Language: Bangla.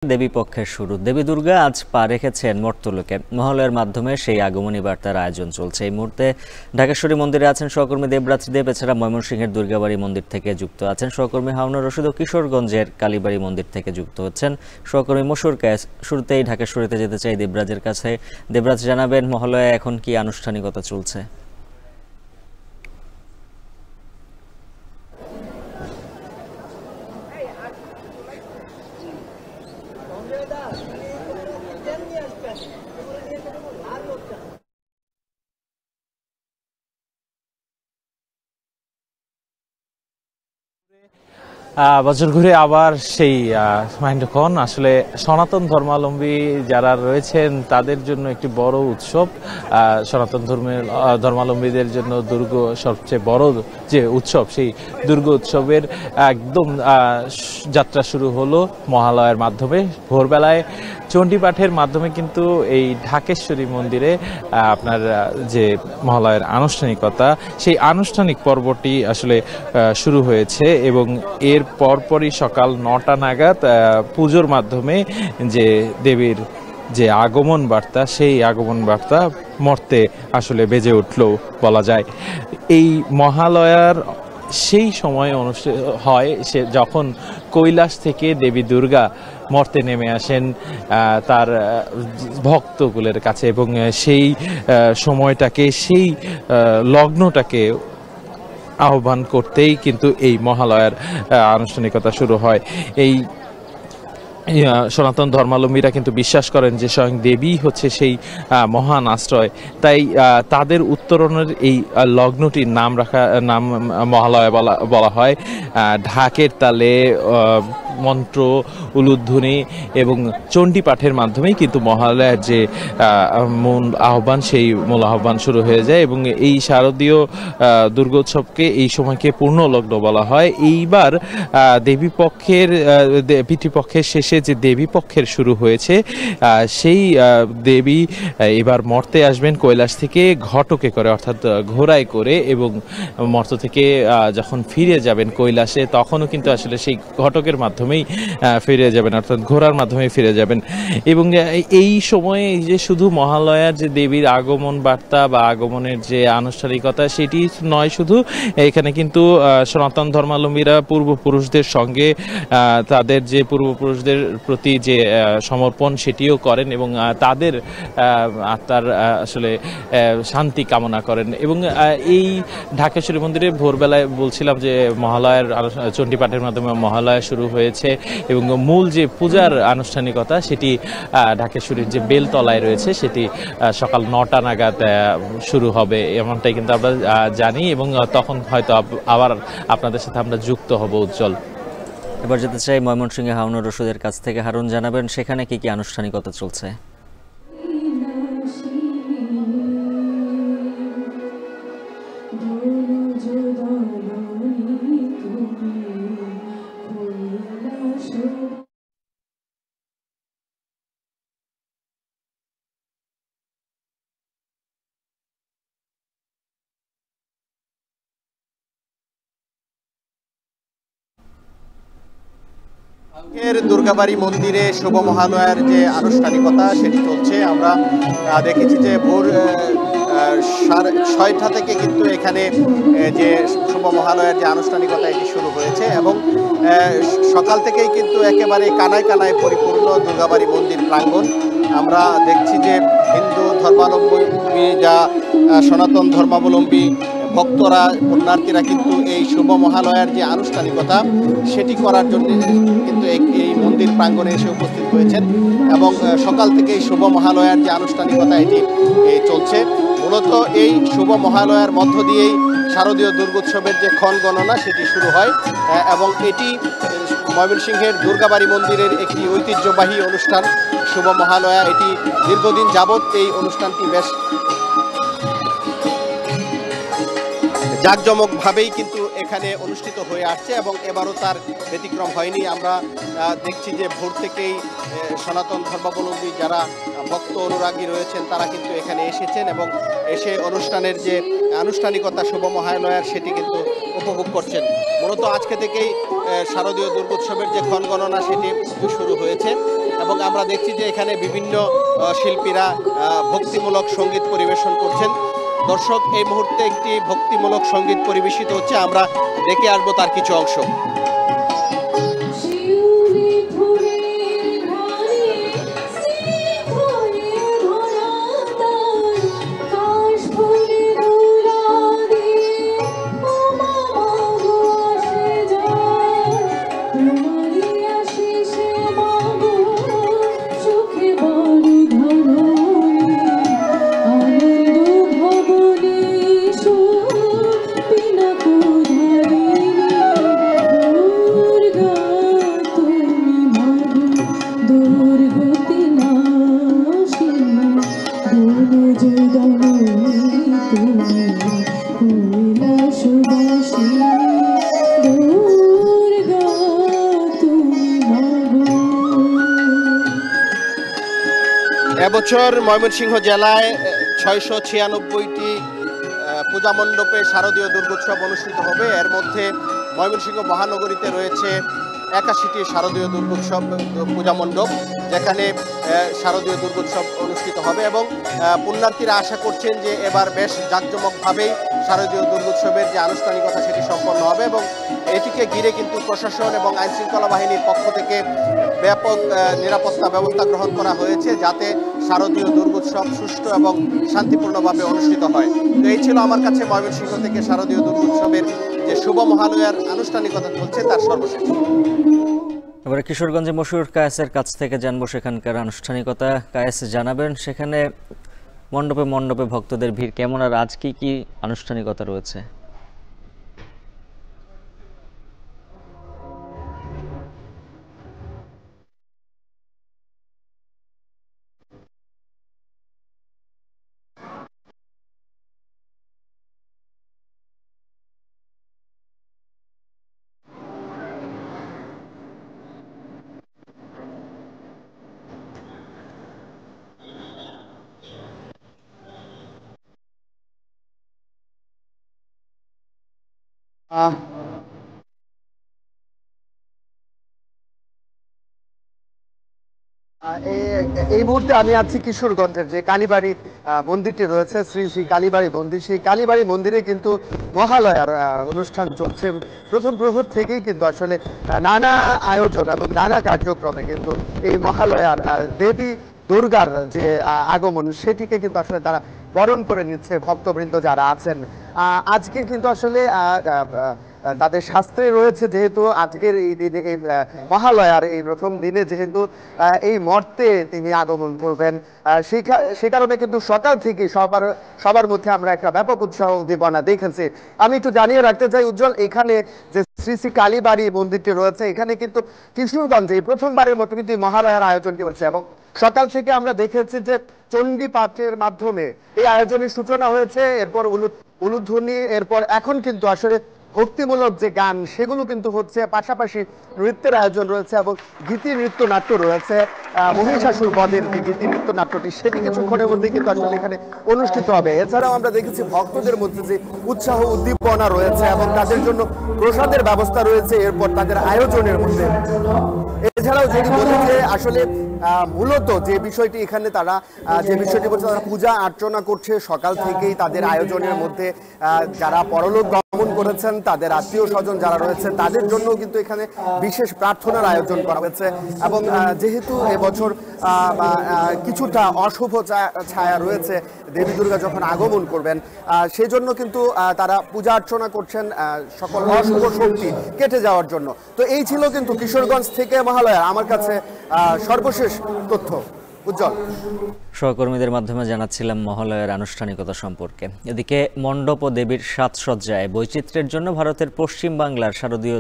দেবী পক্ষের শুরু। দেবী দুর্গা আজ পা রেখেছেন মর্ত্যলোকে। মহালয়ার মাধ্যমে সেই আগমনী বার্তার আয়োজন চলছে। এই মুহূর্তে ঢাকেশ্বরী মন্দিরে আছেন সহকর্মী দেবরাজ দেব। এছাড়া ময়মনসিংহের দুর্গাবাড়ি মন্দির থেকে যুক্ত আছেন সহকর্মী হাওনুর রশিদ ও কিশোরগঞ্জের কালীবাড়ি মন্দির থেকে যুক্ত হচ্ছেন সহকর্মী মশুর কায়েস। শুরুতেই ঢাকেশ্বরীতে যেতে চাই দেবরাজের কাছে। দেবরাজ, জানাবেন মহালয়া এখন কি আনুষ্ঠানিকতা চলছে? বছর ঘুরে আবার সেই মাহেন্দ্রক্ষণ আসলে সনাতন ধর্মাবলম্বী যারা রয়েছেন তাদের জন্য একটি বড় উৎসব। সনাতন ধর্মাবলম্বীদের জন্য দুর্গা সবচেয়ে বড় যে উৎসব, সেই দুর্গা উৎসবের একদম যাত্রা শুরু হলো মহালয়ার মাধ্যমে। ভোরবেলায় চণ্ডীপাঠের মাধ্যমে কিন্তু এই ঢাকেশ্বরী মন্দিরে আপনার যে মহালয়ার আনুষ্ঠানিকতা, সেই আনুষ্ঠানিক পর্বটি আসলে শুরু হয়েছে এবং এর পরপরই সকাল 9টা নাগাদ পুজোর মাধ্যমে যে দেবীর যে আগমন বার্তা, সেই আগমন বার্তা মর্তে আসলে বেজে উঠলেও বলা যায়। এই মহালয়ার সেই সময় অনুষ্ঠিত হয় সে যখন কৈলাস থেকে দেবী দুর্গা মর্তে নেমে আসেন তার ভক্তকুলের কাছে, এবং সেই সময়টাকে, সেই লগ্নটাকে আহ্বান করতেই কিন্তু এই মহালয়ার আনুষ্ঠানিকতা শুরু হয়। এই সনাতন ধর্মাবলম্বীরা কিন্তু বিশ্বাস করেন যে স্বয়ং দেবী হচ্ছে সেই মহান আশ্রয়। তাই তাদের উত্তরণের এই লগ্নটির নাম মহালয়া বলা হয়। ঢাকের তালে, মন্ত্র, উলুধ্বনি এবং চণ্ডী পাঠের মাধ্যমেই কিন্তু মহালয়ার যে মূল আহ্বান, সেই মূল আহ্বান শুরু হয়ে যায় এবং এই শারদীয় দুর্গোৎসবকে, এই সময়কে পূর্ণলগ্ন বলা হয়। এইবার দেবীপক্ষের পিতৃপক্ষের শেষে যে দেবীপক্ষের শুরু হয়েছে, সেই দেবী এবার মর্তে আসবেন কৈলাস থেকে ঘটকে করে, অর্থাৎ ঘোড়ায় করে, এবং মর্ত থেকে যখন ফিরে যাবেন কৈলাসে, তখনও কিন্তু আসলে সেই ঘটকের মাধ্যমেই ফিরে যাবেন, অর্থাৎ ঘোড়ার মাধ্যমে ফিরে যাবেন। এবং এই সময়ে যে শুধু মহালয়ার যে দেবীর আগমন বার্তা বা আগমনের যে আনুষ্ঠানিকতা, সেটি নয় শুধু, এখানে কিন্তু সনাতন ধর্মাবলম্বীরা পূর্বপুরুষদের সঙ্গে তাদের যে পূর্বপুরুষদের প্রতি যে সমর্পণ, সেটিও করেন এবং তাদের আত্মার আসলে শান্তি কামনা করেন। এবং এই ঢাকেশ্বরী মন্দিরে ভোরবেলায় বলছিলাম যে মহালয়ার চণ্ডীপাঠের মাধ্যমে মহালয়া শুরু হয়েছে এবং মূল যে পূজার আনুষ্ঠানিকতা, সেটি ঢাকেশ্বরীর যে বেলতলায় রয়েছে, সেটি সকাল 9টা নাগাদ শুরু হবে, এমনটাই কিন্তু আমরা জানি। এবং তখন হয়তো আবার আপনাদের সাথে আমরা যুক্ত হব উজ্জ্বল। এবার যেতে চাই ময়মনসিংহে হাওনুর রশিদের কাছ থেকে। হারুন, জানাবেন সেখানে কি কি আনুষ্ঠানিকতা চলছে? দুর্গাবাড়ি মন্দিরে শুভ মহালয়ার যে আনুষ্ঠানিকতা, সেটি চলছে। আমরা দেখেছি যে ভোর 6টা থেকে কিন্তু এখানে যে শুভ মহালয়ার যে আনুষ্ঠানিকতা, এটি শুরু হয়েছে এবং সকাল থেকেই কিন্তু একেবারে কানায় কানায় পরিপূর্ণ দুর্গাবাড়ি মন্দির প্রাঙ্গণ। আমরা দেখছি যে হিন্দু ধর্মাবলম্বী, যা সনাতন ধর্মাবলম্বী ভক্তরা, পুণ্যার্থীরা কিন্তু এই শুভ মহালয়ার যে আনুষ্ঠানিকতা, সেটি করার জন্য কিন্তু এই মন্দির প্রাঙ্গণে এসে উপস্থিত হয়েছেন এবং সকাল থেকে এই শুভ মহালয়ার যে আনুষ্ঠানিকতা, এটি চলছে। মূলত এই শুভ মহালয়ার মধ্য দিয়েই শারদীয় দুর্গোৎসবের যে ক্ষণ গণনা, সেটি শুরু হয় এবং এটি ময়মনসিংহের দুর্গাবাড়ি মন্দিরের একটি ঐতিহ্যবাহী অনুষ্ঠান শুভ মহালয়া। এটি দীর্ঘদিন যাবৎ এই অনুষ্ঠানটি বেশ জাঁকজমকভাবেই কিন্তু এখানে অনুষ্ঠিত হয়ে আসছে এবং এবারও তার ব্যতিক্রম হয়নি। আমরা দেখছি যে ভোর থেকেই সনাতন ধর্মাবলম্বী যারা ভক্ত অনুরাগী রয়েছেন, তারা কিন্তু এখানে এসেছেন এবং এসে অনুষ্ঠানের যে আনুষ্ঠানিকতা শুভ মহালয়ার, সেটি কিন্তু উপভোগ করছেন। মূলত আজকে থেকেই শারদীয় দুর্গোৎসবের যে ক্ষণ গণনা, সেটি শুরু হয়েছে এবং আমরা দেখছি যে এখানে বিভিন্ন শিল্পীরা ভক্তিমূলক সঙ্গীত পরিবেশন করছেন। দর্শক, এই মুহূর্তে একটি ভক্তিমূলক সঙ্গীত পরিবেশিত হচ্ছে, আমরা দেখে আসবো তার কিছু অংশ। এবছর ময়মনসিংহ জেলায় 696টি পূজা মণ্ডপে শারদীয় দুর্গোৎসব অনুষ্ঠিত হবে। এর মধ্যে ময়মনসিংহ মহানগরীতে রয়েছে 81টি শারদীয় দুর্গোৎসব পূজা মণ্ডপ, যেখানে শারদীয় দুর্গোৎসব অনুষ্ঠিত হবে এবং পুণ্যার্থীরা আশা করছেন যে এবার বেশ জাঁকজমকভাবেই শারদীয় দুর্গোৎসবের যে আনুষ্ঠানিকতা সেটি সম্পন্ন হবে এবং এটিকে ঘিরে কিন্তু প্রশাসন এবং আইনশৃঙ্খলা বাহিনীর পক্ষ থেকে ব্যাপক নিরাপত্তা ব্যবস্থা গ্রহণ করা হয়েছে, যাতে শারদীয় দুর্গোৎসব সুষ্ঠু এবং শান্তিপূর্ণভাবে অনুষ্ঠিত হয়। তো এই ছিল আমার কাছে ময়মনসিংহ থেকে শারদীয় দুর্গোৎসবের যে শুভ মহালয়ার আনুষ্ঠানিকতা চলছে তার সর্বশেষ। এবারে কিশোরগঞ্জে মশহুর কায়েসের কাছ থেকে জানবো সেখানকার আনুষ্ঠানিকতা। কায়েস, জানাবেন সেখানে মণ্ডপে মণ্ডপে ভক্তদের ভিড় কেমন, আর আজ কি কি আনুষ্ঠানিকতা রয়েছে? এই মুহূর্তে আমি আছি কিশোরগঞ্জের যে কালীবাড়ি মন্দিরটি রয়েছে, শ্রী শ্রী কালীবাড়ি মন্দির। সেই কালীবাড়ি মন্দিরে কিন্তু মহালয়ার অনুষ্ঠান চলছে। প্রথম প্রহর থেকেই কিন্তু আসলে নানা আয়োজন এবং নানা কার্যক্রমে কিন্তু এই মহালয়ার দেবী দুর্গার যে আগমন সেটিকে কিন্তু আসলে তারা বরণ করে নিচ্ছে ভক্তবৃন্দ যারা আছেন। আজকে কিন্তু আসলে তাদের শাস্ত্রে রয়েছে, যেহেতু আজকের এই দিনে এই মহালয়ার এই প্রথম দিনে যেহেতু এই মর্তে তিনি আগমন করবেন, সে কারণে কিন্তু সকাল থেকে সবার মধ্যে আমরা একটা ব্যাপক উৎসাহ উদ্দীপনা দেখেছি। আমি একটু জানিয়ে রাখতে চাই উজ্জ্বল, এখানে যে শ্রী শ্রী কালীবাড়ি মন্দিরটি রয়েছে, এখানে কিন্তু কিশোরগঞ্জে প্রথমবারের মতো কিন্তু মহালয়ার আয়োজনটি হচ্ছে এবং সকাল থেকে আমরা দেখেছি যে চণ্ডী পাঠের মাধ্যমে এই আয়োজনের সূচনা হয়েছে, এরপর উলুধ্বনি, এরপর এখন কিন্তু আসলে ভক্তিমূলক যে গান সেগুলো কিন্তু হচ্ছে, পাশাপাশি নৃত্যের আয়োজন রয়েছে এবং গীতি নৃত্য নাট্য রয়েছে। মহিষাসুর বধের যে গীতি নৃত্য নাট্যটি সেটি কিছুক্ষণের মধ্যে কিন্তু আসলে এখানে অনুষ্ঠিত হবে। এছাড়াও আমরা দেখেছি ভক্তদের মধ্যে যে উৎসাহ উদ্দীপনা রয়েছে এবং তাদের জন্য প্রসাদের ব্যবস্থা রয়েছে এরপর তাদের আয়োজনের মধ্যে। এছাড়াও যেটি বলেছে আসলে মূলত যে বিষয়টি এখানে তারা যে বিষয়টি বলছে, তারা পূজা অর্চনা করছে সকাল থেকেই। তাদের আয়োজনের মধ্যে যারা পরলোক গমন করেছেন, তাদের আত্মীয় স্বজন যারা রয়েছে তাদের জন্য কিন্তু এখানে বিশেষ প্রার্থনার আয়োজন করা হয়েছে এবং যেহেতু এবছর কিছুটা অশুভ ছায়া রয়েছে দেবী দুর্গা যখন আগমন করবেন, সেই জন্য কিন্তু তারা পূজা অর্চনা করছেন সকল অশুভ শক্তি কেটে যাওয়ার জন্য। তো এই ছিল কিন্তু কিশোরগঞ্জ থেকে মহালয়া আমার কাছে সর্বশেষ তথ্য। উজ্জ্বল, সহকর্মীদের মাধ্যমে জানাচ্ছিলাম মহালয়ার আনুষ্ঠানিকতা সম্পর্কে। এদিকে মণ্ডপ ও দেবীর সাজসজ্জায় বৈচিত্র্যের জন্য ভারতের পশ্চিম বাংলার শারদীয়